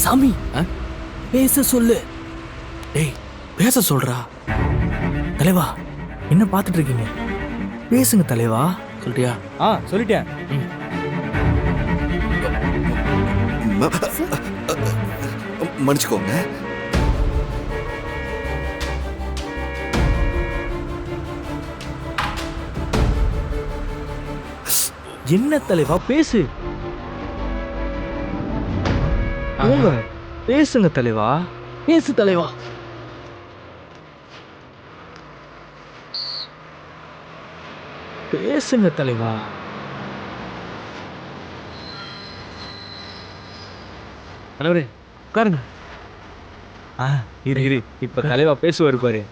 சாமி பேச சொல்லு. டேய் பேச சொல்றா. தலைவா என்ன பார்த்துட்டு இருக்கீங்க? பேசுங்க தலைவா. சொல்றியா? சொல்லிட்டேன். மன்னிச்சுக்கோங்க. என்ன தலைவா பேசு. போங்க பேசுங்க தலைவா. பேசு தலைவா. பேசுங்க தலைவா. கணவரே உட்காருங்க. இரு இப்ப தலைவா பேசுவாரு பாரு.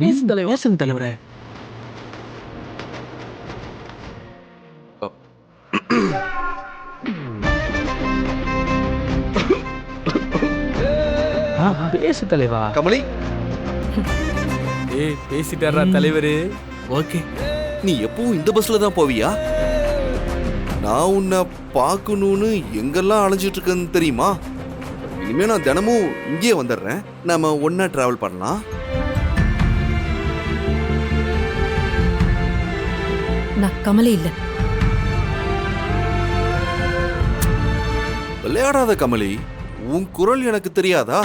பேசு தலைவா. பேசுங்க தலைவரே. பேசு தலைவா. கமலி, ஏய் பேசிட்டாரா தலைவரு? ஓகே. நீ எப்பவும் இந்த பஸ்ல தான் போவியா? நான் உன்னை பார்க்கணும்னு எங்கெல்லாம் அலைஞ்சிட்டு இருக்கேன்னு தெரியுமா? இனிமே நான் தினமும் இங்கேயே வந்துடுறேன். நாம ஒன்னா டிராவல் பண்ணலாம். நான் கமலி இல்ல. விளையாடாத கமலி, உன் குரல் எனக்கு தெரியாதா?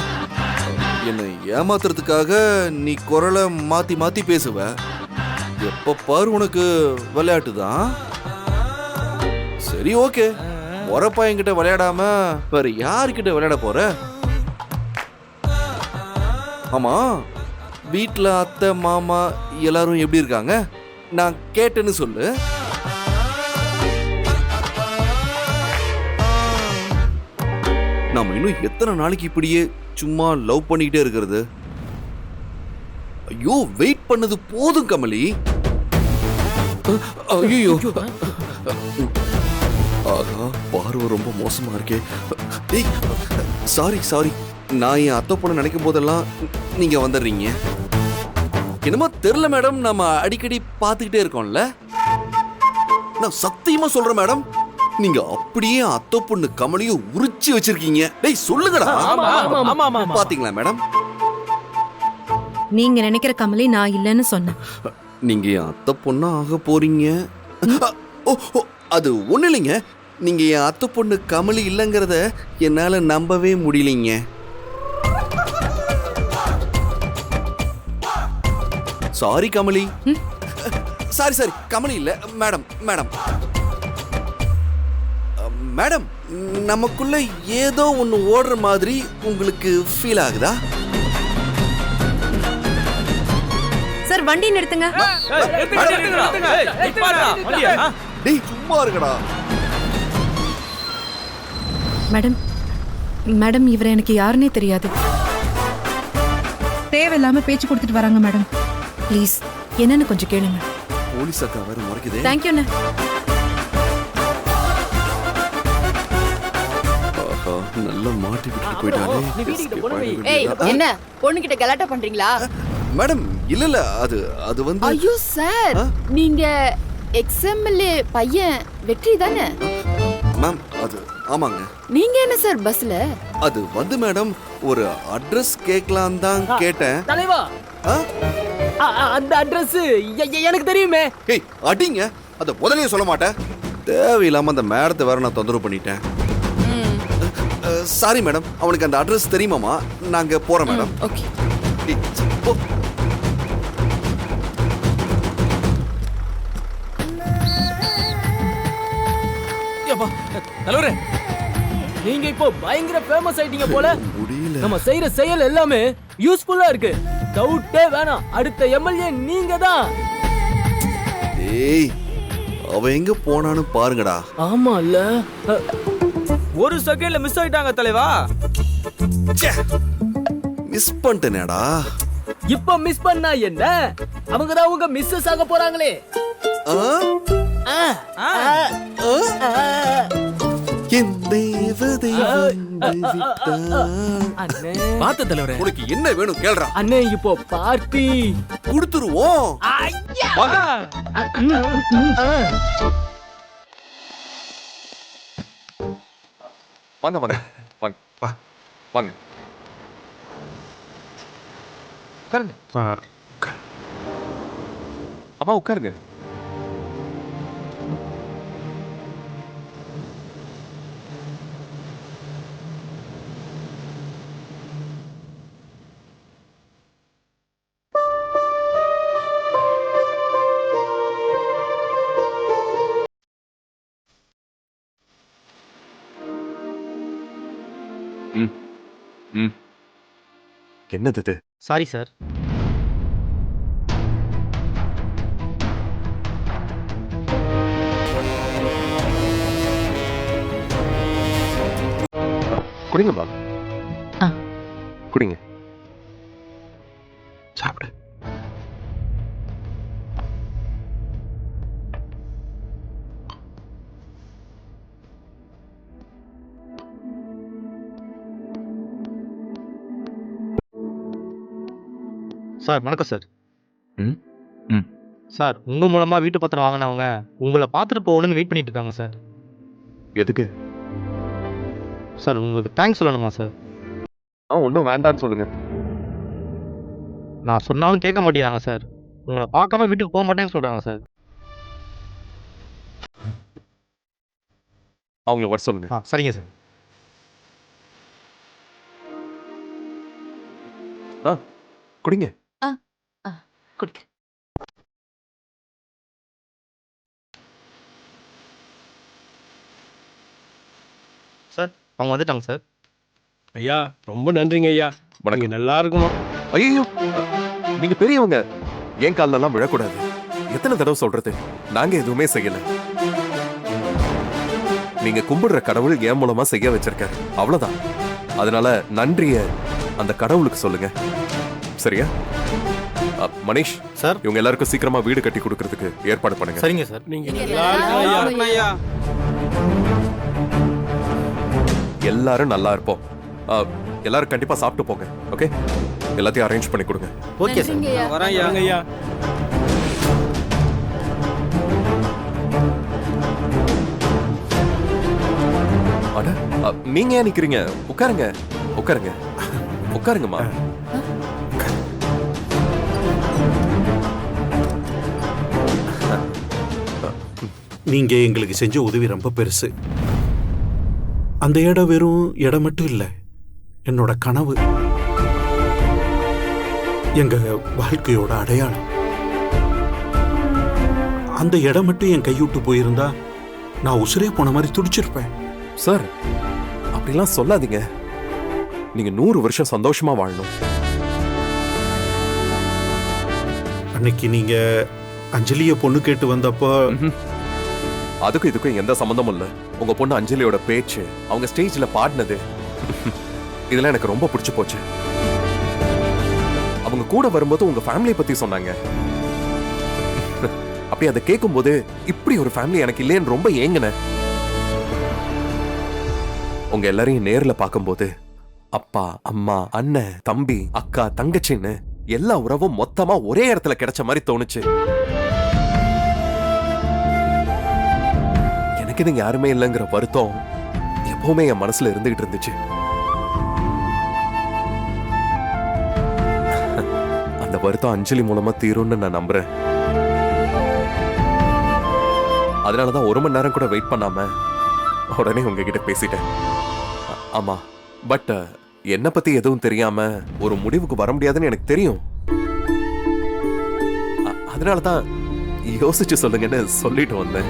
என்னை ஏமாத்துறதுக்காக நீ குரலை மாத்தி மாத்தி பேசுவ. எப்ப பாரு உனக்கு விளையாட்டு தான். சரி ஓகே, உரப்பா என்கிட்ட விளையாடாம வேற யாருக்கிட்ட விளையாட போற? ஆமா, வீட்டுல அத்தை மாமா எல்லாரும் எப்படி இருக்காங்க? நான் கேட்டேன்னு சொல்லு. நாம இன்னும் எத்தனை நாளைக்கு இப்படியே சும்மா லவ் பண்ணிக்கிட்டே இருக்கிறது? ஐயோ, வெயிட் பண்ணது போதும் கமலி. ஐயோ, ஆகா, பார்வை ரொம்ப மோசமா இருக்கே. சாரி, நான் என் அத்தை பொண்ணு நினைக்கும் போதெல்லாம் நீங்க வந்துடுறீங்க. என்னமோ தெரியல மேடம், நம்ம அடிக்கடி பார்த்துக்கிட்டே இருக்கோம்ல. நான் சத்தியமா சொல்றேன் மேடம், நீங்க அப்படியே அத்தை பொண்ணு கமலியும் உரிச்சு வச்சிருக்கீங்க. டேய் சொல்லுங்கடா. பாத்தீங்களா மேடம்? நீங்க நினைக்கிற கமலி நான் இல்லைன்னு சொன்னேன். நீங்க என் அத்தை பொண்ணா ஆக போறீங்க. அது ஒண்ணு இல்லைங்க, நீங்க என் அத்தை பொண்ணு கமலி இல்லைங்கிறத என்னால நம்பவே முடியலைங்க. சாரி கமலி. சாரி கமலி இல்ல மேடம். மேடம், நமக்குள்ள ஏதோ ஒண்ணு ஓடுற மாதிரி உங்களுக்கு ஃபீல் ஆகுதா? சார் வண்டி நிறுத்துங்க. டேய் சும்மா இருக்கடா. மேடம் இவரை எனக்கு யாருன்னே தெரியாது. தேவையில்லாம பேச்சு கொடுத்துட்டு வராங்க மேடம். ப்ளீஸ் என்னன்னு கொஞ்சம் கேளுங்க. போலீஸ் அக்கா வேற முறைக்குதே. தேங்க்யூண்ணே. நல்லா மாட்டி விட்டுட்டு போயிட்டானே. ஏய் என்ன பொண்ணுகிட்ட கலாட்டா பண்றீங்களா? மேடம் இல்ல அது வந்து. ஐயோ சார், நீங்க எக்ஸ்எம்எல்ஏ பையன் வெற்றி தானே? மேம் அது ஆமாங்க. நீங்க என்ன சார் பஸ்ல? அது வந்து மேடம், ஒரு அட்ரஸ் கேட்கலாம் தான் கேட்டேன். தலைவா அந்த அட்ரஸ் எனக்கு தெரியுமே. ஏய் அடிங்க, அத முதல்லயே சொல்ல மாட்டேன். தேவையில்லாம அந்த மேடத்தை வேற நான் தொந்தரவு பண்ணிட்டேன். சாரி மேடம், அவனுக்கு அந்த அட்ரஸ் தெரியுமாமா? நாங்க போறோம் மேடம். ஓகே. தலைவரே, நீங்க இப்போ பயங்கர ஃபேமஸ் ஆயிட்டீங்க போல. முடியல. நம்ம செய்யற செயல் எல்லாமே யூஸ்ஃபுல்லா இருக்கு. டவுட்டே வேணாம், அடுத்த எம்எல்ஏ நீங்க தான். ஏய், அவ எங்க போனான்னு பாருங்கடா. ஆமா இல்ல, ஒரு செகண்ட்ல மிஸ் ஆயிட்டாங்க தலைவா. மிஸ் பண்ணிட்டேனேடா. இப்ப மிஸ் பண்ணா என்ன? அவங்க தான் உங்க மிஸ்ஸஸ் ஆக போறாங்களே. என் தேவதை பாத்த தலைவரே, உனக்கு என்ன வேணும் கேள்றா. அண்ணே இப்போ பார்ட்டி கொடுத்துருவோம். வாங்க வாங்க வாங்க வா. வாங்க உட்காருங்க. அம்மா உட்காருங்க. ம் ம் என்னது இது? Sorry sir. குடிங்கம்மா. ஆ. குடிங்க. சாப்பிடு. சார் வணக்கம் சார். ம் ம் சார் உங்கள் மூலமாக வீட்டு பத்திரம் வாங்கினவங்க உங்களை பார்த்துட்டு போகணுன்னு வெயிட் பண்ணிட்டு இருக்காங்க சார். எதுக்கு? சார் உங்களுக்கு தேங்க்ஸ் சொல்லணுமா சார்? ஒன்றும் வேண்டான்னு சொல்லுங்க. நான் சொன்னாலும் கேட்க மாட்டேங்கிறாங்க சார். உங்களை பார்க்காம வீட்டுக்கு போக மாட்டேன்னு சொல்கிறாங்க சார். அவங்கள வர சொல்லுங்க. சரிங்க சார். குடிங்க. குடிக்க சார் அவங்க வந்துட்டாங்க சார். ஐயா ரொம்ப நன்றிங்க ஐயா. வணக்கம். நீங்க நல்லா இருக்கணும். ஐயோ நீங்க பெரியவங்க, ஏன் காலெல்லாம் விழக்கூடாது. எத்தனை தடவை சொல்றது? நாங்க எதுவுமே செய்யல. நீங்க கும்பிடுற கடவுள் என் மூலமா செய்ய வச்சிருக்காரு, அவ்வளவுதான். அதனால நன்றிய அந்த கடவுளுக்கு சொல்லுங்க, சரியா? மணிஷ் சார். இவங்க எல்லாருக்கும் சீக்கிரமா வீடு கட்டி கொடுக்கறதுக்கு ஏற்பாடு பண்ணுங்க. சரிங்க சார். நீங்க நல்லா இருக்கணும் ஐயா. எல்லாரும் நல்லா இருப்போம். எல்லாரும் கண்டிப்பா சாப்பிட்டு போங்க. ஓகே, எல்லாத்தையும் அரேஞ்ச் பண்ணி கொடுங்க. Okay sir. நன்றிங்கய்யா. வரேன் ஐயா. அட, நீங்க ஏன் நிக்கிறீங்க? உட்காருங்க உட்காருங்க உட்காருங்கம்மா. நீங்க எங்களுக்கு செஞ்ச உதவி ரொம்ப பெருசு. அந்த இடம் வெறும் இடம் மட்டும் இல்ல, என்னோட கனவு, எங்க வாழ்க்கையோட அடையாளம். அந்த இடம் மட்டும் என் கைவிட்டு போயிருந்தா நான் உசுரே போன மாதிரி துடிச்சிருப்பேன். சார் அப்படிலாம் சொல்லாதீங்க. நீங்க 100 வருஷம் சந்தோஷமா வாழணும். அன்னைக்கு நீங்க அஞ்சலிய பொண்ணு கேட்டு வந்தப்போ அதுக்கும் இதுக்கும் எந்த சம்பந்தமும் இல்ல. உங்க பொண்ணு அஞ்சலியோட பேச்சு, அவங்க ஸ்டேஜ்ல பாடினது, இதெல்லாம் எனக்கு ரொம்ப பிடிச்சு போச்சு. அவங்க கூட வரும்போது உங்க ஃபேமிலியை பத்தி சொன்னாங்க. அப்படி அதை கேட்கும்போது இப்படி ஒரு ஃபேமிலி எனக்கு இல்லைன்னு ரொம்ப ஏங்கினேன். உங்க எல்லாரையும் நேர்ல பார்க்கும்போது அப்பா, அம்மா, அண்ணன், தம்பி, அக்கா, தங்கச்சின்னு எல்லா உறவும் மொத்தமா ஒரே இடத்துல கிடைச்ச மாதிரி தோணுச்சு. எனக்கு நீங்க யாருமே இல்லைங்கிற வருத்தம் எப்பவுமே என் மனசுல இருந்துகிட்டு இருந்துச்சு. அந்த வருத்தம் அஞ்சலி மூலமா தீரும்னு நான் நம்புறேன். அதனாலதான் 1 மணி நேரம் கூட வெயிட் பண்ணாம உடனே உங்ககிட்ட பேசிட்டேன். ஆமா, பட் என்ன பத்தி எதுவும் தெரியாம ஒரு முடிவுக்கு வர முடியாதுன்னு எனக்கு தெரியும். அதனாலதான் யோசிச்சு சொல்லுங்கன்னு சொல்லிட்டு வந்தேன்.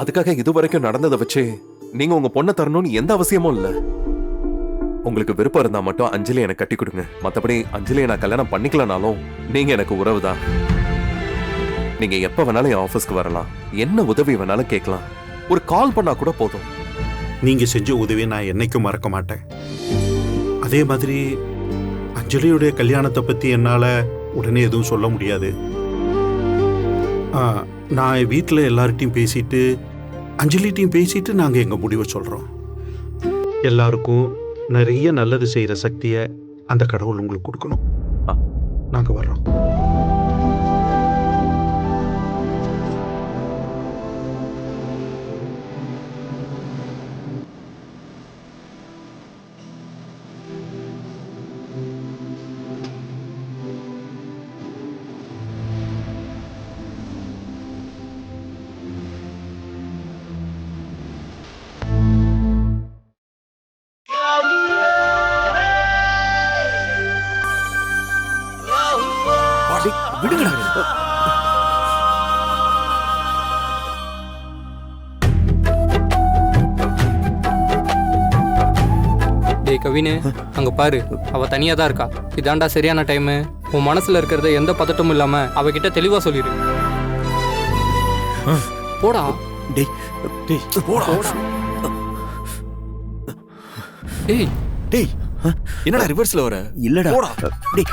அதுக்காக இதுவரைக்கும் நடந்ததை வச்சு நீங்க உங்க பொண்ணை தரணும்னு எந்த அவசியமும் இல்ல. உங்களுக்கு விருப்பம் இருந்தா மட்டும் அஞ்சலி எனக்கு கட்டி கொடுங்க. மத்தபடி அஞ்சலியை நான் கல்யாணம் பண்ணிக்கலனாலும் நீங்க எனக்கு உறவு தான். நீங்க எப்ப வேணாலும் என் ஆபீஸ்க்கு வரலாம், என்ன உதவி வேணாலும் கேட்கலாம். ஒரு கால் பண்ணா கூட போதும். நீங்க செஞ்ச உதவியை நான் என்னைக்கும் மறக்க மாட்டேன். அதே மாதிரி அஞ்சலியுடைய கல்யாணத்தை பத்தி என்னால உடனே எதுவும் சொல்ல முடியாது. நான் வீட்டில் எல்லார்ட்டையும் பேசிட்டு அஞ்சலிட்டையும் பேசிட்டு நாங்கள் எங்கள் முடிவை சொல்கிறோம். எல்லாருக்கும் நிறைய நல்லது செய்கிற சக்தியை அந்த கடவுள் உங்களுக்கு கொடுக்கணும். நாங்கள் வர்றோம். விடுங்கடா. டேய் கவினு, அங்க பாரு, அவ தனியா தான் இருக்கா. இதாண்டா சரியான டைம். உன் மனசுல இருக்கிறத எந்த பதட்டமும் இல்லாம அவகிட்ட தெளிவா சொல்லிடு. போடா. டேய் டேய் போடா. டேய் டேய் என்னடா ரிவர்ஸ்ல வர? இல்லடா. போடா. டேய்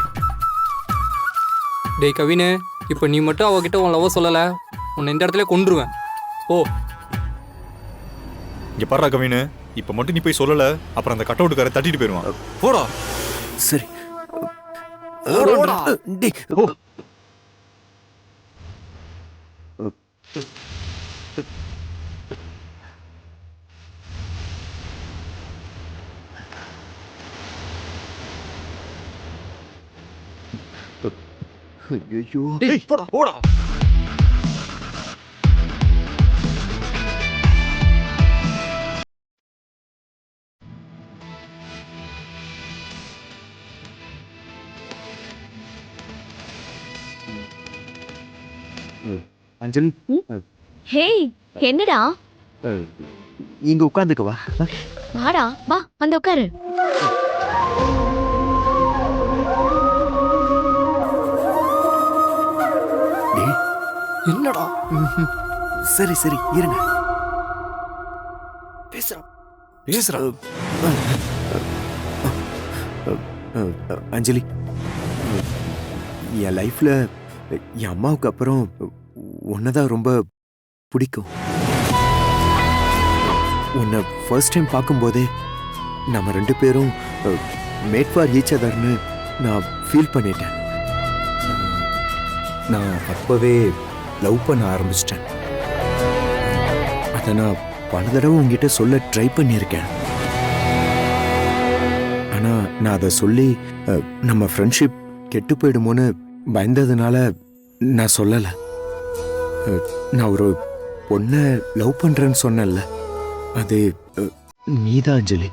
டேய் கவினு, இப்போ நீ மட்டும் அவகிட்ட உன் லவ் சொல்லல, உன்னை இந்த இடத்துல கொன்றுவேன். ஓ இங்க பாரு கவினு, இப்ப மட்டும் நீ போய் சொல்லல, அப்புறம் அந்த கட் அவுட்டுக்கார தட்டிட்டு போயிருவான். போடா. சரி போடா. டேய் ஓ. ஐயோ. டேய் போடா போடா. அஞ்சலி, ஹேய், என்னடா? இங்க உட்காந்துக்க வா. வாடா, வா வந்து உட்காரு. டேய் என்னடா? சரி சரி இருங்க. பேசுறா. அஞ்சலி, என் லைஃப்ல என் அம்மாவுக்கு அப்புறம் உன்னதான் ரொம்ப பிடிக்கும். உன்னை ஃபர்ஸ்ட் டைம் பார்க்கும்போதே நம்ம 2 பேரும் மேட் ஃபார் ஈச் அதர்னு நான் ஃபீல் பண்ணிட்டேன். நான் அப்பவே லவ் பண்ண ஆரம்பிச்சிட்டேன். அதை நான் பல தடவை உங்ககிட்ட சொல்ல ட்ரை பண்ணியிருக்கேன். ஆனா நான் அதை சொல்லி நம்ம ஃப்ரெண்ட்ஷிப் கெட்டு போயிடுமோன்னு பயந்ததுனால நான் சொல்லல. நான் ஒரு பொண்ணை லவ் பண்றேன்னு சொன்னேன்ல, அது நீதான் Anjali.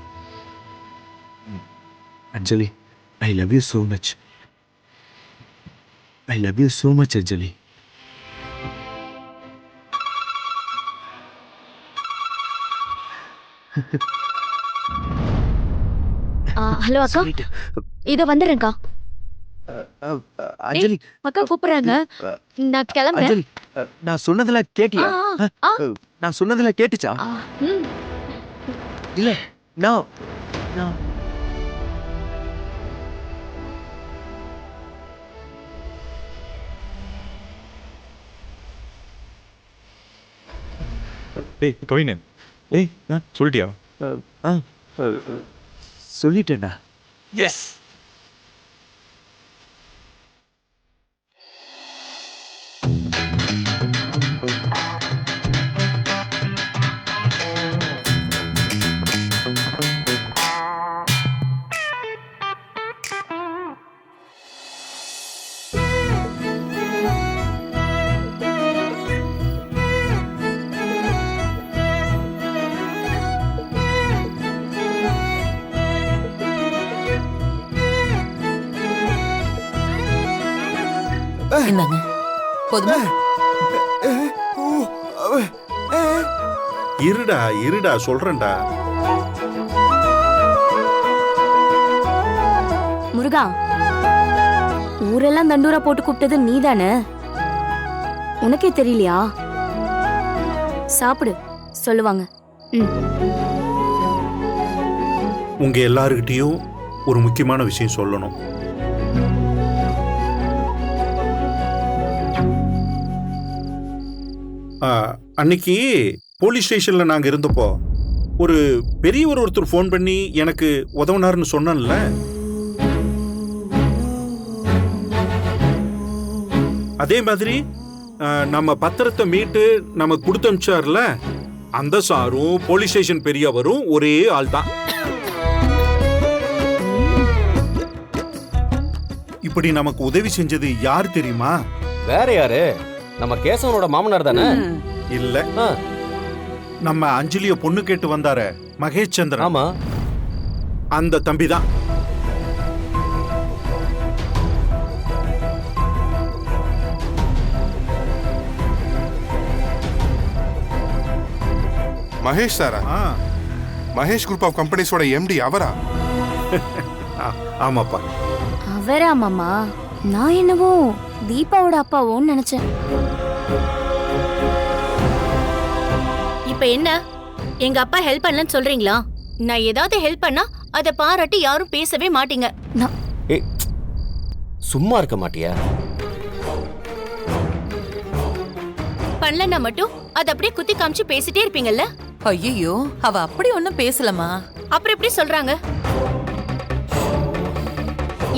Anjali, I love you so much. I love you so much, Anjali. Hello அக்கா, இத வந்துடுறேன்க்கா. அஞ்சலி, அக்கா கூப்பிடுறாங்க, நான் கிளம்புறேன். அஞ்சலி, நான் சொன்னதெல்லாம் கேட்டியா? நான் சொன்னதெல்லாம் கேட்டுச்சா? இல்ல, நான் டேய் கவினு, சொல்லிட்டியா? சொல்லிட்டேன்டா. எஸ். என்னங்க போதுமா? இருடா இருடா சொல்றேன்டா. முருகா, ஊரெல்லாம் தண்டூரா போட்டு கூப்பிட்டது நீதானே? உனக்கே தெரியலையா? சாப்பிடு சொல்லுவாங்க. உங்க எல்லாருக்கிட்டையும் ஒரு முக்கியமான விஷயம் சொல்லணும். அன்னைக்கு போலீஸ் ஸ்டேஷன்ல நாங்க இருந்தப்போ ஒரு பெரியவர் ஒருத்தர் ஃபோன் பண்ணி எனக்கு உதவுனாருன்னு சொன்னேன்ல. அதே மாதிரி நம்ம பத்திரத்தை மீட்டு நமக்கு கொடுத்து அனுப்பிச்சார்ல, அந்த சாரும் போலீஸ் ஸ்டேஷன் பெரியவரும் ஒரே ஆள் தான். இப்படி நமக்கு உதவி செஞ்சது யார் தெரியுமா? வேற யாரு? நம்ம கேசவனோட மாமனார் தானே? இல்ல, நம்ம அஞ்சலிய பொண்ணு கேட்டு வந்தார மகேஷ் சந்திரன். ஆமா, அந்த தம்பி தான். மகேஷ் சாரா? மகேஷ் குரூப் ஆஃப் கம்பெனிஸோட எம்டி அவரா? ஆமாப்பா. அவரா மாமா? நான் என்னவோ தீபாவோட அப்பாவோன்னு நினைச்சேன். இப்ப என்ன, எங்க அப்பா ஹெல்ப் பண்ணலன்னு சொல்றீங்களா? நான் ஏதாவது ஹெல்ப் பண்ணா அதை பாராட்டி யாரும் பேசவே மாட்டீங்க. சும்மா இருக்க மாட்டியா? பண்ணலன்னா மட்டும் அதை அப்படியே குத்தி காமிச்சு பேசிட்டே இருப்பீங்கல்ல? ஐயோ, அவ அப்படி ஒண்ணும் பேசலமா. அப்புறம் எப்படி சொல்றாங்க?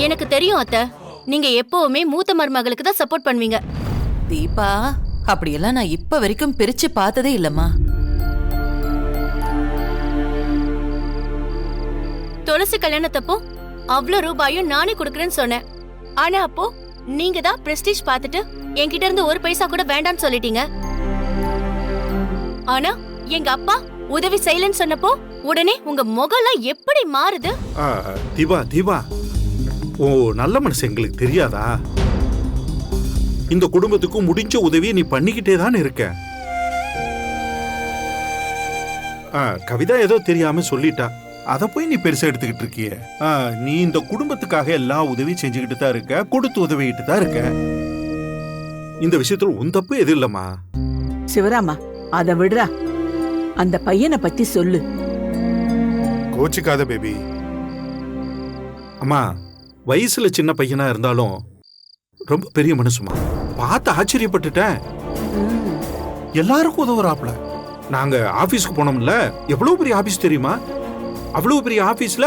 எனக்கு தெரியும் அத்தை, நீங்க எப்பவுமே மூத்த மருமகளுக்கு தான் சப்போர்ட் பண்ணுவீங்க. தீபா, அப்படியெல்லாம் நான் இப்ப வரைக்கும் பிரிச்சு பார்த்ததே இல்லம்மா. துளசி கல்யாணத்தப்போ அவ்வளவு ரூபாயும் நானே கொடுக்கறேன்னு சொன்னேன். ஆனா அப்போ நீங்க தான் பிரஸ்டீஜ் பார்த்துட்டு என்கிட்ட இருந்து ஒரு பைசா கூட வேண்டாம்னு சொல்லிட்டீங்க. ஆனா எங்க அப்பா உதவி செய்யலன்னு சொன்னப்போ உடனே உங்க முகம்லாம் எப்படி மாறுது? தீபா, ஓ நல்ல மனசு எங்களுக்கு தெரியாதா? இந்த குடும்பத்துக்கும் முடிஞ்ச உதவியை நீ பண்ணிக்கிட்டே தான் இருக்க. கவிதா ஏதோ தெரியாம சொல்லிட்டா, அத போய் நீ பெருசா எடுத்துக்கிட்டு இருக்கிய. நீ இந்த குடும்பத்துக்காக எல்லா உதவியும் செஞ்சுக்கிட்டு தான் இருக்க, கொடுத்து உதவிக்கிட்டு தான் இருக்க. இந்த விஷயத்துல உன் தப்பு எது இல்லம்மா. சிவராமா, அத விடுறா, அந்த பையனை பத்தி சொல்லு. கோச்சிக்காத பேபி. அம்மா, வயசுல சின்ன பையனா இருந்தாலும் ரொம்ப பெரிய மனசுமா. பார்த்து ஆச்சரியப்பட்டுட்டேன். எல்லாருக்கும் உதவுறாப்ல. நாங்க ஆபீஸ்க்கு போனோம்ல, எவ்வளவு பெரிய ஆபீஸ் தெரியுமா? அவ்வளவு பெரிய ஆபீஸ்ல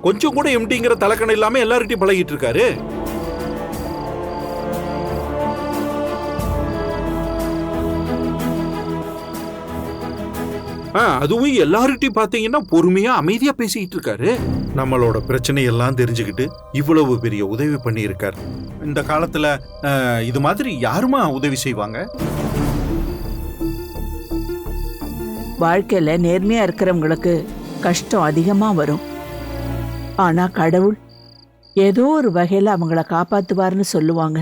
கொஞ்சம் கூட எம்டிங்கிற தலைக்கணம் இல்லாம எல்லார்கிட்டையும் பழகிட்டு இருக்காரு. அதுவும் எல்லார்கிட்டையும் பாத்தீங்கன்னா பொறுமையா அமைதியா பேசிக்கிட்டு இருக்காரு. நம்மளோட பிரச்சனை எல்லாம் தெரிஞ்சுக்கிட்டு இவ்வளவு பெரிய உதவி பண்ணி இருக்காரு. இந்த காலத்துல இது மாதிரி யாருமா உதவி செய்வாங்க? வாழ்க்கையில நேர்மையா இருக்கிறவங்களுக்கு கஷ்டம் அதிகமா வரும். ஆனா கடவுள் ஏதோ ஒரு வகையில அவங்கள காப்பாத்துவார்னு சொல்லுவாங்க.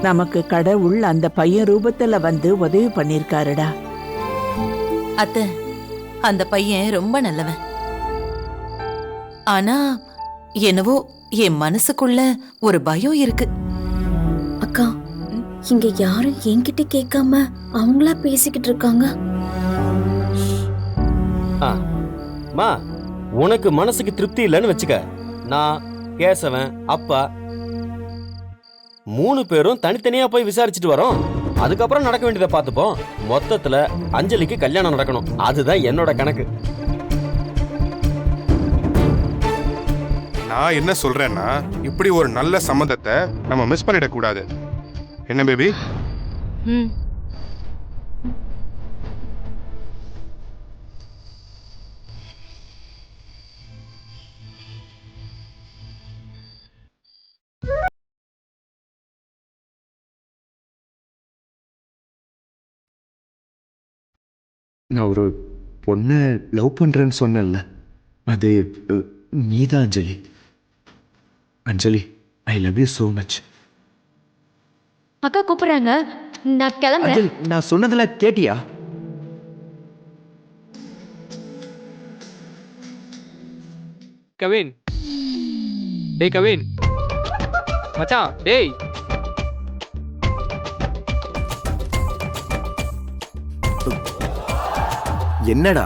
நமக்கு கடவுள் அந்த பையன் ரூபத்துல வந்து உதவி பண்ணிருக்காருடா. அத்தை, அந்த பையன் ரொம்ப நல்லவன். ஆனா என்னவோ என் மனசுக்குள்ள ஒரு பயம் இருக்கு. அக்கா, இங்க யாரும் என்கிட்ட கேட்காம அவங்களா பேசிக்கிட்டு இருக்காங்க. மா, உனக்கு மனசுக்கு திருப்தி இல்லைன்னு வச்சுக்க, நான், கேசவன், அப்பா 3 பேரும் தனித்தனியா போய் விசாரிச்சுட்டு வரோம். அதுக்கப்புறம் நடக்க வேண்டியதை பார்த்துப்போம். மொத்தத்துல அஞ்சலிக்கு கல்யாணம் நடக்கணும், அதுதான் என்னோட கணக்கு. நான் என்ன சொல்றேன்னா, இப்படி ஒரு நல்ல சம்மந்தத்தை நம்ம மிஸ் பண்ணிடக்கூடாது. என்ன பேபி? நான் ஒரு பொண்ணை லவ் பண்ணுறேன்னு சொன்னேன்ல, அது நீதான் Anjali. Anjali, I love you so much. அக்கா கூப்பிடுறாங்க, நான் கிளம்புறேன். அஞ்சலி, நான் சொன்னதெல்லாம் கேட்டியா? கவின், டேய் கவின் மச்சான், டேய். என்னடா?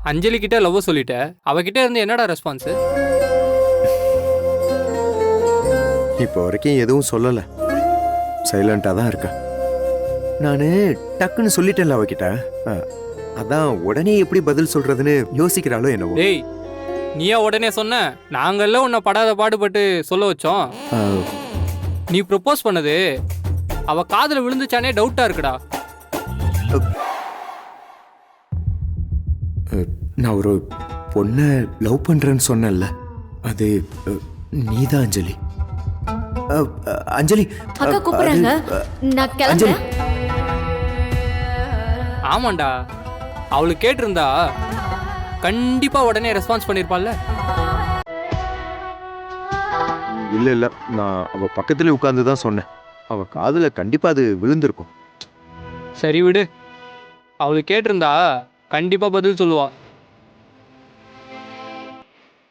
அஞ்சலி கிட்ட லவ் சொல்லிட்ட, அவகிட்ட இருந்து என்னடா ரெஸ்பான்ஸ்? இப்போ வரைக்கும் எதுவும் சொல்லலை, சைலண்டாக தான் இருக்கேன். நான் டக்குன்னு சொல்லிட்டேன்ல அவகிட்ட, அதான் உடனே எப்படி பதில் சொல்றதுன்னு யோசிக்கிறாளோ என்னவோ. டேய், நீயா உடனே சொன்ன? நாங்கள்ல உன்னை படாத பாடுபட்டு சொல்ல வச்சோம். நீ ப்ரொபோஸ் பண்ணது அவ காதுல விழுந்துச்சானே டவுட்டா இருக்குடா. நான் ஒரு பொண்ணை லவ் பண்றேன்னு சொன்னேன்ல, அது நீதான் அஞ்சலி. அஞ்சலி, அக்கா கூப்பிடுறாங்க, நான் கிளம்புறேன். ஆமாண்டா, அவளுக்கு கேட்டிருந்தா கண்டிப்பா உடனே ரெஸ்பான்ஸ் பண்ணிருப்பாள்ல. இல்ல இல்ல, நான் அவ பக்கத்துல உட்கார்ந்து தான் சொன்னேன். அவ காதுல கண்டிப்பா அது விழுந்திருக்கும். சரி விடு, அவளுக்கு கேட்டிருந்தா கண்டிப்பா பதில் சொல்லுவா.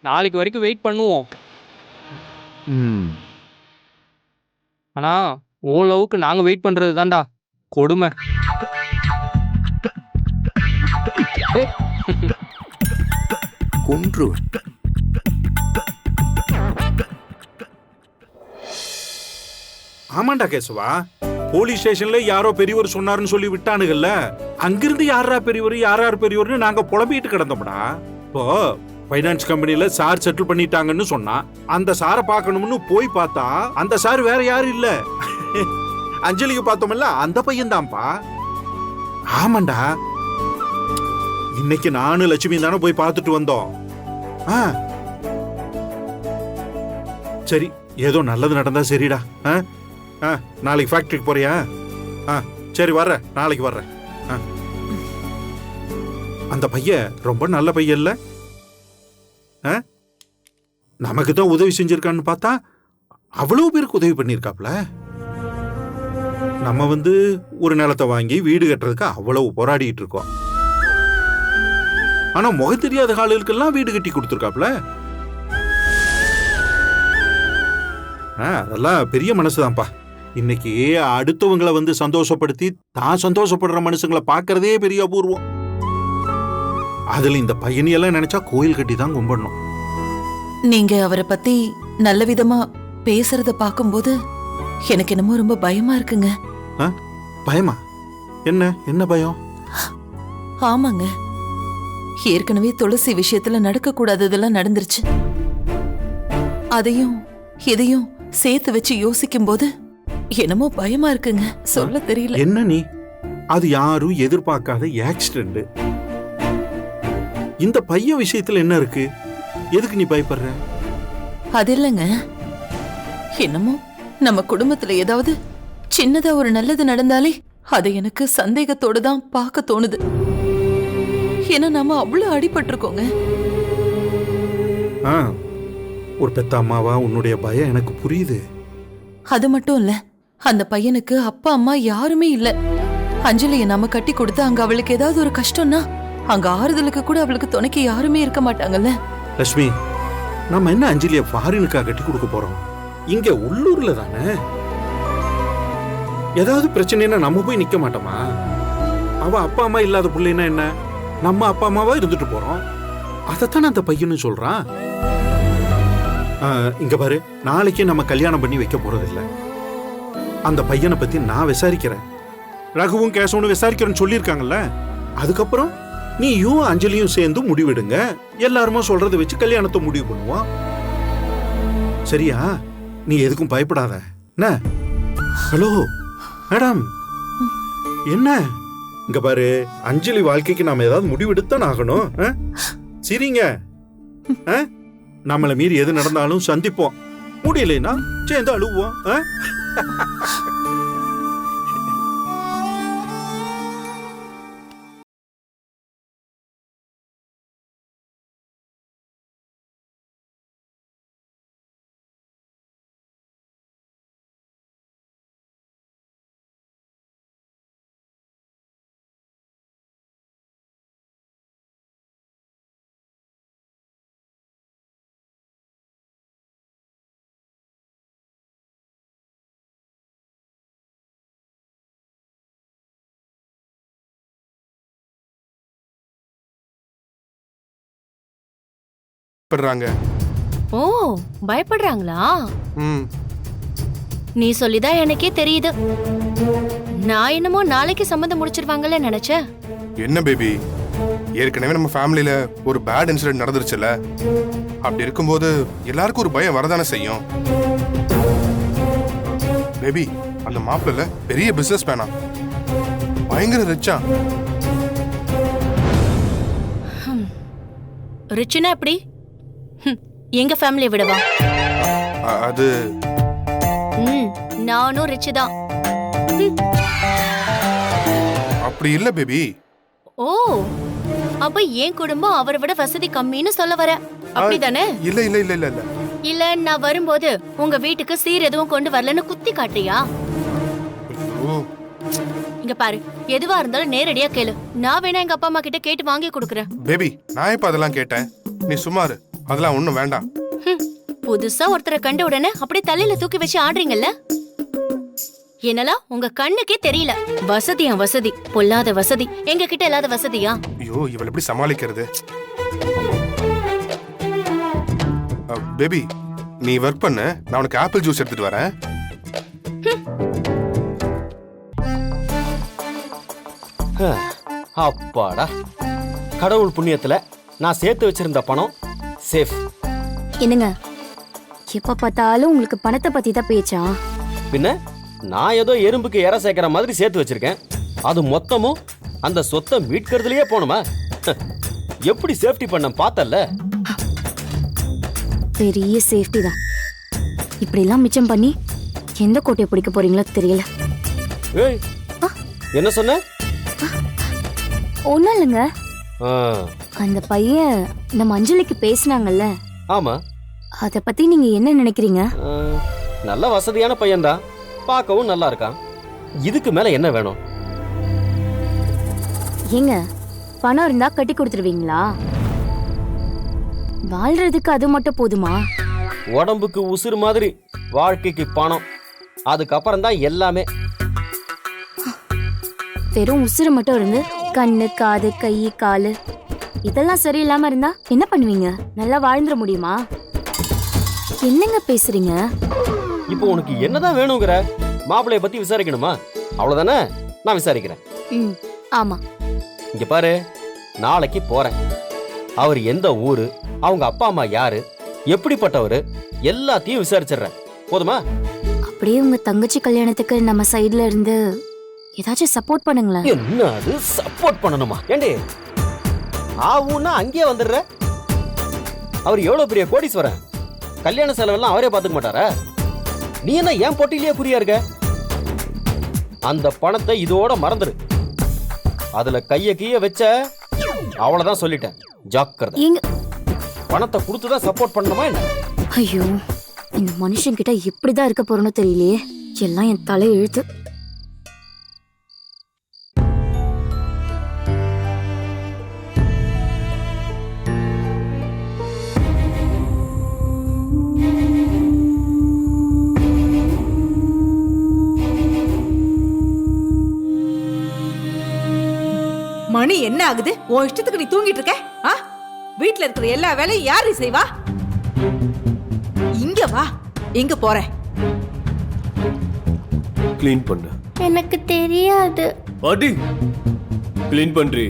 நாளைக்கு வரைக்கும் வெயிட் பண்ணுவோம். ஆனா உன் லவ்வுக்கு நாங்க வெயிட் பண்றது தான்டா கொடுமை. கொன்றுவேன். ஆமாண்டா கேசவா, போலீஸ் ஸ்டேஷன்ல யாரோ பெரியவர் சொன்னாருன்னு சொல்லி விட்டானுங்கல்ல, அங்கிருந்து யாரா பெரியவர் யார் பெரியவர்னு நாங்க புலம்பிட்டு கிடந்தோம்டா. இப்போ ஃபைனான்ஸ் கம்பெனில சார் செட்டில் பண்ணிட்டாங்கன்னு சொன்னா, அந்த சாரை பார்க்கணும்னு போய் பார்த்தா அந்த சார் வேற யாரும் இல்ல, அஞ்சலிக்கு பார்த்தோம்ல அந்த பையன் தான்ப்பா. ஆமாண்டா, இன்னைக்கு நானும் லட்சுமி தானே போய் பார்த்துட்டு வந்தோம். சரி, ஏதோ நல்லது நடந்தா சரிடா. நாளைக்கு ஃபேக்டரிக்கு போறியா? சரி வர்றேன், நாளைக்கு வர்றேன். அந்த பையன் ரொம்ப நல்ல பையன் இல்ல? நமக்கு தான் உதவி செஞ்சிருக்கான்னு பார்த்தா அவ்வளவு பேருக்கு உதவி பண்ணிருக்காப்ல. நம்ம ஒரு நிலத்தை வாங்கி வீடு கட்டுறதுக்கு அவ்வளவு போராடிட்டு இருக்கோம். ஆனா முகம் தெரியாத ஆளுகளுக்கெல்லாம் வீடு கட்டி கொடுத்துருக்காப்ல. அதெல்லாம் பெரிய மனசுதான்ப்பா. இன்னைக்கு அடுத்தவங்களை சந்தோஷப்படுத்தி தான் சந்தோஷப்படுற மனுஷங்களை பார்க்கறதே பெரிய அபூர்வம். அதுல இந்த பையனியெல்லாம் நினைச்சா கோயில் கட்டி தான் கும்பிடணும். நீங்க அவரை பத்தி நல்ல விதமா பேசுறத பார்க்கும்போது எனக்கு என்னமோ ரொம்ப பயமா இருக்குங்க. பயமா? என்ன என்ன பயம்? ஆமாங்க, ஏற்கனவே துளசி விஷயத்துல நடக்க கூடாததெல்லாம் நடந்துருச்சு. அதையும் இதையும் சேர்த்து வச்சு யோசிக்கும் போது என்னமோ பயமா இருக்குங்க, சொல்ல தெரியல. என்ன நீ? அது யாரும் எதிர்பார்க்காத ஆக்சிடென்ட். இந்த பையன் விஷயத்துல என்ன இருக்கு? எதுக்கு நீ பயப்படுற? அது இல்லைங்க, என்னமோ நம்ம குடும்பத்துல ஏதாவது சின்னதா ஒரு நல்லது நடந்தாலே அதை எனக்கு சந்தேகத்தோடு தான் பார்க்க தோணுது. ஏன்னா நாம அவ்வளவு அடிபட்டிருக்கோங்க. ஒரு பெத்த அம்மாவா உன்னுடைய பயம் எனக்கு புரியுது. அது மட்டும் இல்ல, அந்த பையனுக்கு அப்பா அம்மா யாருமே இல்ல. அஞ்சலியை நாம கட்டி கொடுத்து அங்க அவளுக்கு ஏதாவது ஒரு கஷ்டம்னா அங்க ஆறுதலுக்கு கூட அவளுக்கு துணைக்கு யாருமே இருக்க மாட்டாங்கல்ல. லட்சுமி, நம்ம என்ன அஞ்சலியை ஃபாரினுக்கா கட்டி கொடுக்க போறோம்? இங்க உள்ளூர்ல தானே. ஏதாவது பிரச்சனைனா நம்ம போய் நிக்க மாட்டோமா? அவ அப்பா அம்மா இல்லாத பிள்ளைன்னா என்ன, நம்ம அப்பா அம்மாவா இருந்துட்டு போறோம். அதைத்தான் அந்த பையன்னு சொல்றான். இங்க பாரு, நாளைக்கு நம்ம கல்யாணம் பண்ணி வைக்க போறது இல்ல. அந்த பையனை பத்தி நான் விசாரிக்கிறேன். ரகுவும் கேசவனும் விசாரிக்கிறேன்னு சொல்லியிருக்காங்கல்ல. அதுக்கப்புறம் நீயும் அஞ்சலியும் சேர்ந்து முடிவெடுங்க. எல்லாருமா சொல்றதை வச்சு கல்யாணத்தை முடிவு பண்ணுவோம். சரியா? நீ எதுக்கும் பயப்படாத. என்ன? ஹலோ மேடம், என்ன? இங்க பாரு, அஞ்சலி வாழ்க்கைக்கு நாம ஏதாவது முடிவெடுத்தான் ஆகணும். சரிங்க, நம்மளை மீறி எது நடந்தாலும் சந்திப்போம். முடியலைன்னா சேர்ந்து அழுவோம். ஓ, பயப்படுறாங்களா? நீ சொல்லிதான் எனக்கே தெரியுது. நான் என்னமோ நாளைக்கு சம்மந்தம் முடிச்சிருவாங்கல்ல நினைச்சேன். என்ன பேபி, ஏற்கனவே நம்ம ஃபேமிலியில ஒரு பேட் இன்சிடென்ட் நடந்துருச்சுல. அப்படி இருக்கும்போது எல்லாருக்கும் ஒரு பயம் வரதானே செய்யும். பேபி, அந்த மாப்பிள்ள பெரிய பிசினஸ் மேனா, பயங்கர ரிச்சா. ரிச்சுனா எப்படி? எங்க ஃபேமிலியை விடவா? அது நானும் ரிச்சு தான். அப்படி இல்ல பேபி. ஓ, அப்ப என் குடும்பம் அவரை விட வசதி கம்மின்னு சொல்ல வர, அப்படிதானே? இல்ல இல்ல இல்ல இல்ல இல்ல இல்ல, நான் வரும்போது உங்க வீட்டுக்கு சீர் எதுவும் கொண்டு வரலன்னு குத்தி காட்டுறியா? இங்க பாரு, எதுவா இருந்தாலும் நேரடியா கேளு. நான் வேணா எங்க அப்பா அம்மா கிட்ட கேட்டு வாங்கி கொடுக்கறேன். பேபி நான் இப்ப அதெல்லாம் கேட்டேன், நீ சும்மாரு, அதெல்லாம் ஒண்ணும் வேண்டாம். புதுசா ஒருத்தரை கண்ட உடனே அப்படியே தலையில தூக்கி வச்சு ஆடுறீங்கல்ல. என்னலாம் உங்க கண்ணுக்கே தெரியல. வசதியா வசதி, பொல்லாத வசதி. எங்க கிட்ட இல்லாத வசதியா? ஐயோ இவள் எப்படி சமாளிக்கிறது? பேபி நீ ஒர்க் பண்ணு, நான் உனக்கு ஆப்பிள் ஜூஸ் எடுத்துட்டு வரேன். அப்பாடா, கடவுள் புண்ணியத்துல நான் சேர்த்து வச்சிருந்த பணம் சேஃப். என்னங்க எப்ப பார்த்தாலும் உங்களுக்கு பணத்தை பத்தி தான் பேச்சா? பின்ன நான் ஏதோ எறும்புக்கு இற சேர்க்கிற மாதிரி சேர்த்து வச்சிருக்கேன். அது மொத்தமும் அந்த சொத்தை மீட்கிறதுலயே போணுமா? எப்படி சேஃப்டி பண்ண பார்த்தல்ல? பெரிய சேஃப்டி தான். இப்படி எல்லாம் மிச்சம் பண்ணி எந்த கோட்டையை பிடிக்க போறீங்களோ தெரியல. ஏய், என்ன சொன்ன? ஒண்ணும் இல்லைங்க, அந்த பையன் நம்ம அஞ்சலிக்கு பேசினாங்கல்ல. ஆமா, அத பத்தி நீங்க என்ன நினைக்கிறீங்க? நல்ல வசதியான பையன்தான், பார்க்கவும் நல்லா இருக்கான். இதுக்கு மேல என்ன வேணும்? ஏங்க பணம் இருந்தா கட்டி கொடுத்துருவீங்களா? வாழ்றதுக்கு அது மட்டும் போதுமா? உடம்புக்கு உசுறு மாதிரி, வாழ்க்கைக்கு பணம், அதுக்கப்புறம் தான் எல்லாமே. வெறும் உசுறு மட்டும் இருந்து கண்ணு காது கை காலு இதெல்லாம் சரியில்லாம இருந்தா என்ன பண்ணுவீங்க? நல்லா வாழ்ந்துட முடியுமா? என்னங்க பேசுறீங்க? இப்போ உனக்கு என்னதான் வேணுங்கிற? மாப்பிளைய பத்தி விசாரிக்கணுமா? அவ்வளவுதானே, நான் விசாரிக்கிறேன். ஆமா. இங்க பாரு, நாளைக்கு போறேன். அவர் எந்த ஊரு, அவங்க அப்பா அம்மா யாரு, எப்படிப்பட்டவரு, எல்லாத்தையும் விசாரிச்சிடுறேன். போதுமா? அப்படியே உங்க தங்கச்சி கல்யாணத்துக்கு நம்ம சைடுல இருந்து ஏதாச்சும் சப்போர்ட் பண்ணுங்களேன். என்ன அது சப்போர்ட் பண்ணணுமா? ஏண்டி ஆவுன்னா அங்கேயே வந்துடுற? அவர் எவ்வளவு பெரிய கோடீஸ்வரன், கல்யாண செலவெல்லாம் அவரே பாத்துக்க மாட்டாரா? நீ என்ன ஏன் போட்டிலேயே குறியா இருக்க? அந்த பணத்தை இதோட மறந்துரு. அதுல கைய கீய வச்ச அவ்வளவுதான், சொல்லிட்டேன். ஜாக்கிரதை. பணத்தை கொடுத்துதான் சப்போர்ட் பண்ணணுமா என்ன? ஐயோ, இந்த மனுஷன் கிட்ட எப்படிதான் இருக்க போறோன்னு தெரியலையே. எல்லாம் என் தலை எழுத்து. மணி என்ன ஆகுது? உன் இஷ்டத்துக்கு நீ தூங்கிட்டு இருக்க? வீட்டுல இருக்கிற எல்லா வேலையும் யாரு செய்வா? இங்க வா. எங்க போற? க்ளீன் பண்ணு. எனக்கு தெரியாது. பாட்டி க்ளீன் பண்றீ?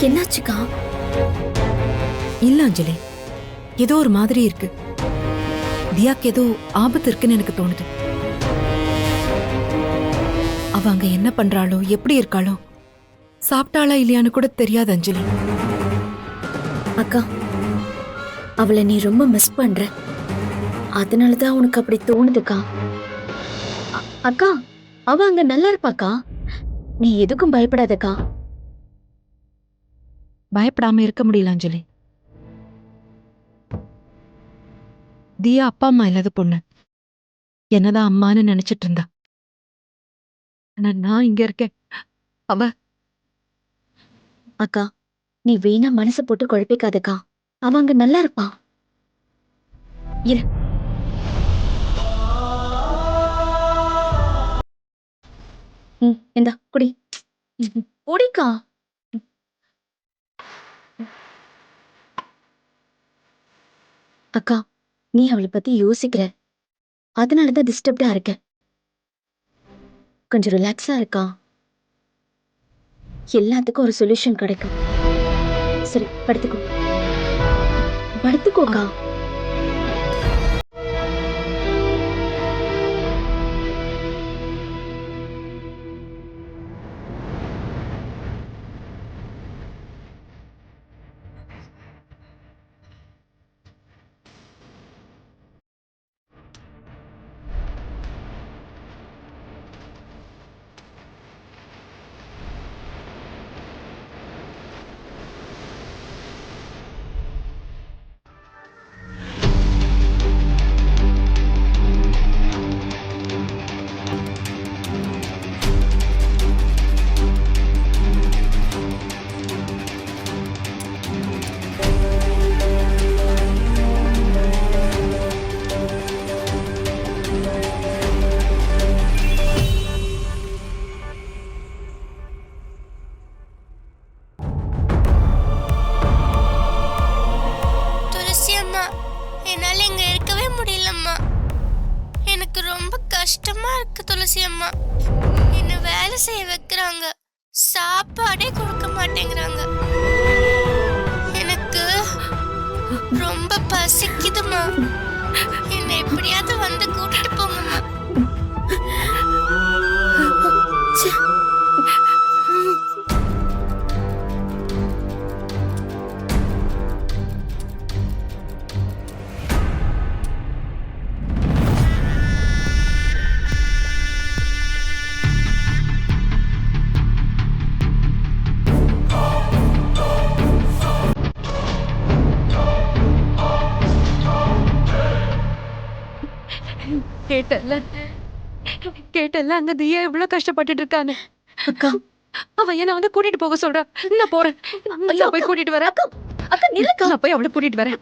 என்னாச்சுக்கா? இல்ல அஞ்சலி, ஏதோ ஒரு மாதிரி இருக்கு. தியாக்கு ஏதோ ஆபத்து இருக்குன்னு எனக்கு தோணுது. அவ அங்க என்ன பண்றாளோ, எப்படி இருக்காளோ, சாப்பிட்டாளா இல்லையான்னு கூட தெரியாது அஞ்சலி. அக்கா, அவளை நீ ரொம்ப மிஸ் பண்ற. அதனாலதான் உனக்கு அப்படி தோணுதுக்கா. அக்கா, அவ அங்க நல்லா இருப்பாக்கா. நீ எதுக்கும் பயப்படாதக்கா. பயப்படாம இருக்க முடியல அஞ்சலி. தியா அப்பா அம்மா இல்லாத பொண்ணு. என்னதான் அம்மான்னு நினைச்சிட்டு இருந்தா. ஆனா நான் இங்க இருக்கேன். அவ அக்கா, நீ வேணா மனசை போட்டு குழப்பிக்காதக்கா. அவ அங்க நல்லா இருப்பா. இரு. இந்தா குடி. ஓடிக்கா. அக்கா, நீ அவளை பத்தி யோசிக்கிற, அதனாலதான் டிஸ்டர்ப்டா இருக்க. கொஞ்சம் ரிலாக்ஸா இருக்கா, எல்லாத்துக்கும் ஒரு சொல்யூஷன் கிடைக்கும். சரி, படுத்துக்கோ. படுத்துக்கோக்கா. என்னால இங்க இருக்கவே முடியலம்மா. எனக்கு ரொம்ப கஷ்டமா இருக்கு துளசி அம்மா. என்ன வேலை செய்ய வைக்கிறாங்க, சாப்பாடே கொடுக்க மாட்டேங்கிறாங்க. எனக்கு ரொம்ப பசிக்குதுமா. என்னை எப்படியாவது வந்து கூட்டிட்டு போங்கம்மா. கேட்டல அங்க தியா எவ்வளவு கஷ்டப்பட்டுட்டு இருக்கானு. அக்கா, அவ என்ன வந்து கூட்டிட்டு போக சொல்றா. நான் போறேன். நான் போய் கூட்டிட்டு வரேன். அக்கா நில்லுக்கா. நான் போய் அவளை கூட்டிட்டு வரேன்.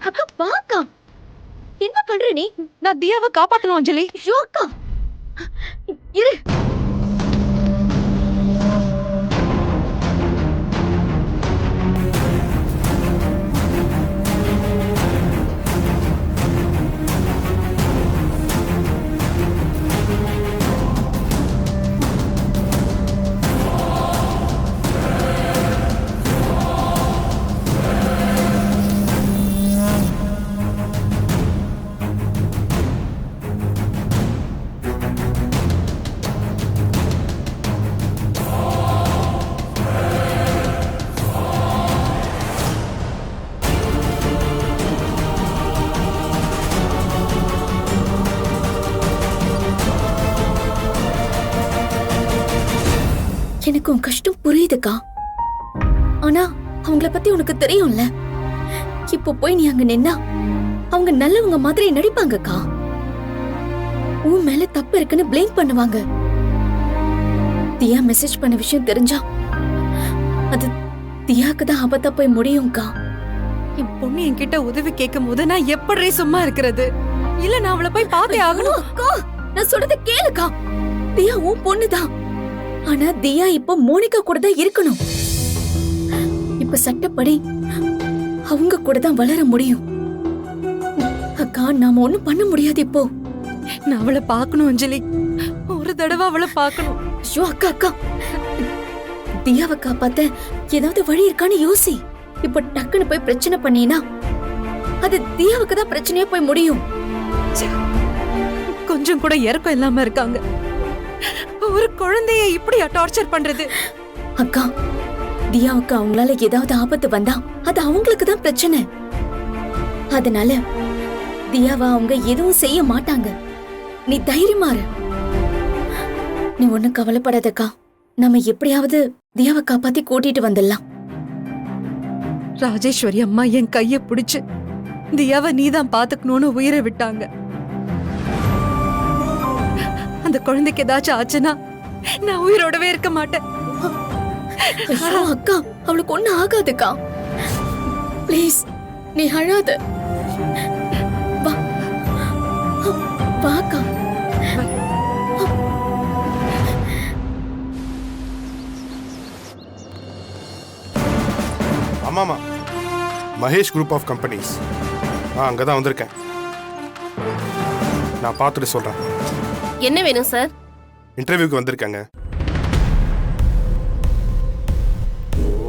அக்கா வாக்கா. என்ன பண்ற நீ? நான் தியாவை காப்பாத்தணும் அஞ்சலி. ஐயோ அக்கா இரு. எனக்கு உன் கஷ்டம் புரியுதுக்கா. ஆனா அவங்கள பத்தி உனக்கு தெரியும்ல. இப்போ போய் நீ அங்க நின்னா அவங்க நல்லவங்க மாதிரி நடிப்பாங்கக்கா. உன் மேல தப்பு இருக்குன்னு ப்ளேம் பண்ணுவாங்க. தியா மெசேஜ் பண்ண விஷயம் தெரிஞ்சா அது தியாக்கு தான் ஆபத்தா போய் முடியும்க்கா. என் பொண்ணு என்கிட்ட உதவி கேட்கும் போது நான் எப்படி சும்மா இருக்கிறது? இல்ல நான் அவளை போய் பார்த்தே ஆகணும். அக்கா, நான் சொல்றத கேளுக்கா. தியா உன் பொண்ணுதான். ஆனா தியா இப்ப மோனிகா கூட தான் இருக்கணும். இப்ப சட்டப்படி அவங்க கூட தான் வளர முடியும். அக்கா, நாம ஒண்ணும் பண்ண முடியாது இப்போ. நான் அவளை பார்க்கணும் அஞ்சலி. ஒரு தடவை அவளை பார்க்கணும். ஐயோ அக்கா அக்கா, தியாவை காப்பாத்த ஏதாவது வழி இருக்கான்னு யோசி. இப்ப டக்குன்னு போய் பிரச்சனை பண்ணினா அது தியாவுக்கு தான் பிரச்சனையா போய் முடியும். கொஞ்சம் கூட இறக்கம் இல்லாம இருக்காங்க. ஒரு குழந்தைய இப்படி டார்ச்சர் பண்றது. அக்கா, தியாவுக்கு அவங்களால ஏதாவது ஆபத்து வந்தா அது அவங்களுக்கு தான் பிரச்சனை. அதனால தியாவை அவங்க எதுவும் செய்ய மாட்டாங்க. நீ தைரியமா இரு. நீ ஒண்ணு கவலைப்படாதக்கா. நம்ம எப்படியாவது தியாவை காப்பாத்தி கூட்டிட்டு வந்துடலாம். ராஜேஸ்வரி அம்மா என் கைய பிடிச்சு தியாவை நீதான் பாத்துக்கணும்னு உயிரை விட்டாங்க. அந்த குழந்தைக்கு ஏதாச்சும் ஆச்சுன்னா நான் உயிரோடவே இருக்க மாட்டேன். அக்கா, அவளுக்கு ஒண்ணு ஆகாதுக்கா. ப்ளீஸ் நீ அழாத. வா வாக்கா. ஆமாமா, மகேஷ் குரூப் ஆஃப் கம்பெனிஸ். அங்கதான் வந்திருக்கேன். நான் பார்த்துட்டு சொல்றேன். என்ன வேணும் சார்? இன்டர்வியூக்கு வந்திருக்காங்க.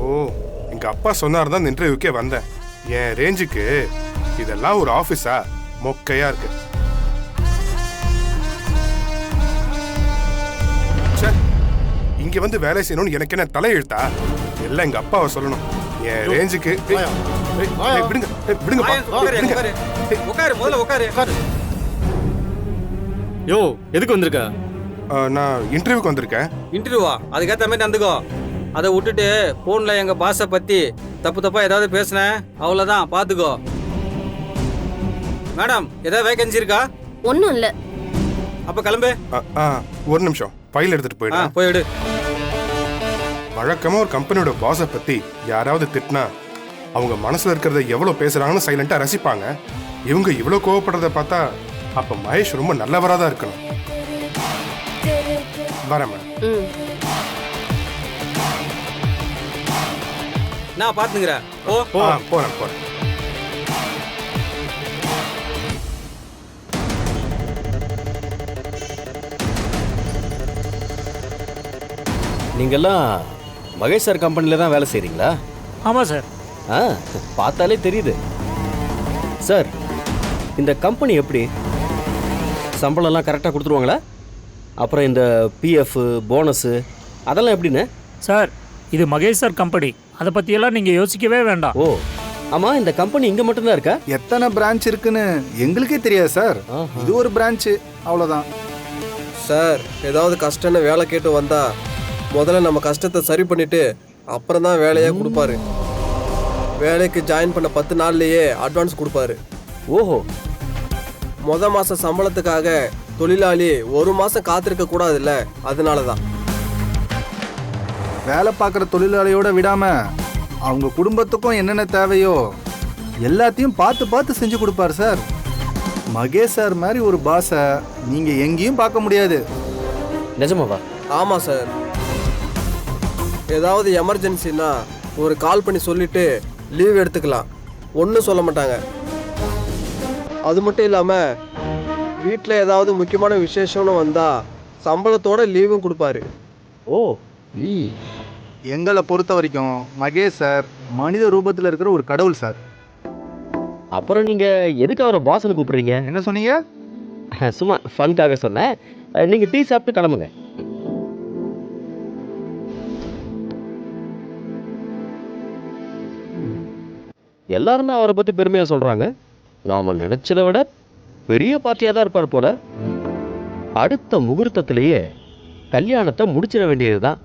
ஓ, எங்க அப்பா சொன்னார் தான் இந்த இன்டர்வியூக்கே வந்தேன். என் ரேஞ்சுக்கு இதெல்லாம் ஒரு ஆபீஸா? மொக்கையா இருக்கு. இங்க வந்து வேலை செய்யணும்னு எனக்கு என்ன தலையெழுத்தா? எல்லாம் எங்க அப்பாவை சொல்லணும். என் ரேஞ்சுக்கு விடுங்க விடுங்க. முதல்ல உட்காரு. யோ, எதுக்கு வந்திருக்க? நான் இன்டர்வியூக்கு வந்திருக்கேன். இன்டர்வியூவா? அதுக்கேற்ற மாதிரி நடந்துக்கோ. அதை விட்டுட்டு போன்ல எங்க பாஸை பத்தி தப்பா ஏதாவது பேசுனேன், அவ்வளவுதான், பாத்துக்கோ. மேடம், ஏதாவது வேகன்சி இருக்கா? ஒன்னும் இல்ல. அப்ப கிளம்பு. ஒரு நிமிஷம், ஃபைல் எடுத்துட்டு போயிடு. வழக்கமா ஒரு கம்பெனியோட பாஸை பத்தி யாராவது திட்டினா அவங்க மனசுல இருக்கிறத எவ்வளவு பேசுறாங்கன்னு சைலண்டா ரசிப்பாங்க. இவங்க இவ்வளவு கோவப்படுறத பார்த்தா அப்ப மகேஷ் ரொம்ப நல்லவரா தான் இருக்கணும். வரேன் மேடம். நான் பாத்துக்கிறேன். போறேன். நீங்கெல்லாம் மகேஷ் சார் கம்பெனியில் தான் வேலை செய்கிறீங்களா? ஆமாம் சார். பார்த்தாலே தெரியுது. சார், இந்த கம்பெனி எப்படி? சம்பளம்லாம் கரெக்டாக கொடுத்துருவாங்களா? அப்புறம் இந்த பிஎஃப் போனஸு அதெல்லாம் எப்படின்னு? சார், இது மகேஷ் சார் கம்பெனி, அதை பற்றியெல்லாம் நீங்கள் யோசிக்கவே வேண்டாம். ஓ, ஆமாம், இந்த கம்பெனி இங்கே மட்டும்தான் இருக்கா? எத்தனை பிரான்ச் இருக்குன்னு எங்களுக்கே தெரியாது சார். இது ஒரு பிரான்ச்சு, அவ்வளோதான். சார், ஏதாவது கஷ்டம்னு வேலை கேட்டு வந்தா முதல்ல நம்ம கஷ்டத்தை சரி பண்ணிட்டு அப்புறம் தான் வேலையே கொடுப்பாரு. வேலைக்கு ஜாயின் பண்ண 10 நாள்லயே அட்வான்ஸ் கொடுப்பாரு. ஓஹோ. மாசம் சம்பளத்துக்காக தொழிலாளி 1 மாசம் காத்திருக்க கூடாதுல்ல, அதனால தான். வேலை பார்க்குற தொழிலாளியோட விடாம அவங்க குடும்பத்துக்கும் என்னென்ன தேவையோ எல்லாத்தையும் பார்த்து செஞ்சு கொடுப்பாரு சார். மகேஷ் சார் மாதிரி ஒரு பாஸை நீங்க எங்கேயும் பார்க்க முடியாது. நிஜமாவா? ஆமாம் சார். ஏதாவது எமர்ஜென்சின்னா ஒரு கால் பண்ணி சொல்லிட்டு லீவ் எடுத்துக்கலாம், ஒன்றும் சொல்ல மாட்டாங்க. அது மட்டும் இல்லாமல் வீட்டில் ஏதாவது முக்கியமான விசேஷம்னு வந்தால் சம்பளத்தோட லீவும் கொடுப்பாரு. ஓ, எங்களை பொறுத்த வரைக்கும் மகேஷ் சார் மனித ரூபத்தில் இருக்கிற ஒரு கடவுள் சார். அப்புறம் நீங்கள் எதுக்கு அவரை பாஸ்ன்னு கூப்பிடுறீங்க? என்ன சொன்னீங்க? சும்மா ஃபன்காக சொன்னேன். நீங்கள் டீ சாப்பிட்டு கிளம்புங்க. எல்லாருமே அவரை பற்றி பெருமையாக சொல்கிறாங்க. நாம் நினைச்சதை விட பெரிய பார்ட்டியாக தான் இருப்பார் போல. அடுத்த முகூர்த்தத்திலேயே கல்யாணத்தை முடிச்சிட வேண்டியது தான்.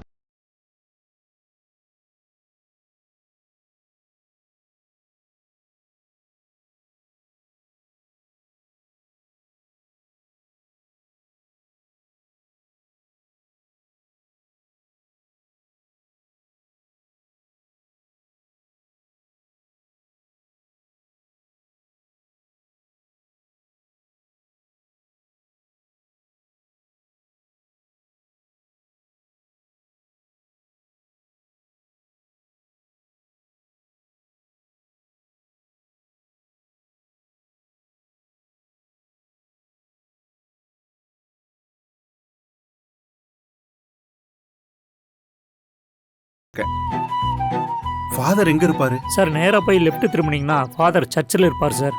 ஃபாதர் எங்க இருப்பாரு சார்? நேரா போய் லெஃப்ட் திரும்பினீங்கன்னா ஃபாதர் சர்ச்சில் இருப்பார் சார்.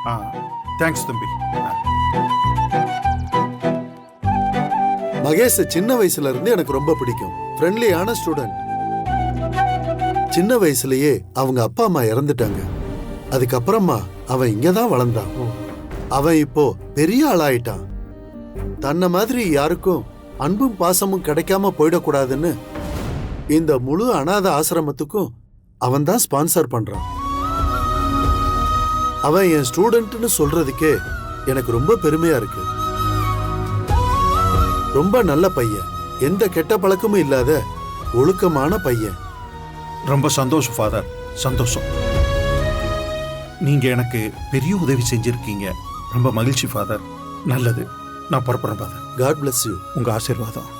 தேங்க்ஸ் தம்பி. மகேஷ் சின்ன வயசுல இருந்து எனக்கு ரொம்ப பிடிக்கும். ஃப்ரெண்ட்லியான ஸ்டூடெண்ட். சின்ன வயசுலயே அவங்க அப்பா அம்மா இறந்துட்டாங்க. அதுக்கப்புறமா அவன் இங்கதான் வளர்ந்தான். அவன் இப்போ பெரிய ஆளாயிட்டான். தன்னை மாதிரி யாருக்கும் அன்பும் பாசமும் கிடைக்காம போயிடக்கூடாதுன்னு இந்த முழு அனாதை ஆசிரமத்துக்கும் அவன் தான் ஸ்பான்சர் பண்றான். அவன் என் ஸ்டூடெண்ட்னு சொல்றதுக்கே எனக்கு ரொம்ப பெருமையா இருக்கு. ரொம்ப நல்ல பையன், எந்த கெட்ட பழக்கமும் இல்லாத ஒழுக்கமான பையன். ரொம்ப சந்தோஷம் ஃபாதர், சந்தோஷம். நீங்க எனக்கு பெரிய உதவி செஞ்சிருக்கீங்க. ரொம்ப மகிழ்ச்சி ஃபாதர். நல்லது, நான் புறப்படுறேன் ஃபாதர். God bless you. உங்க ஆசீர்வாதம்.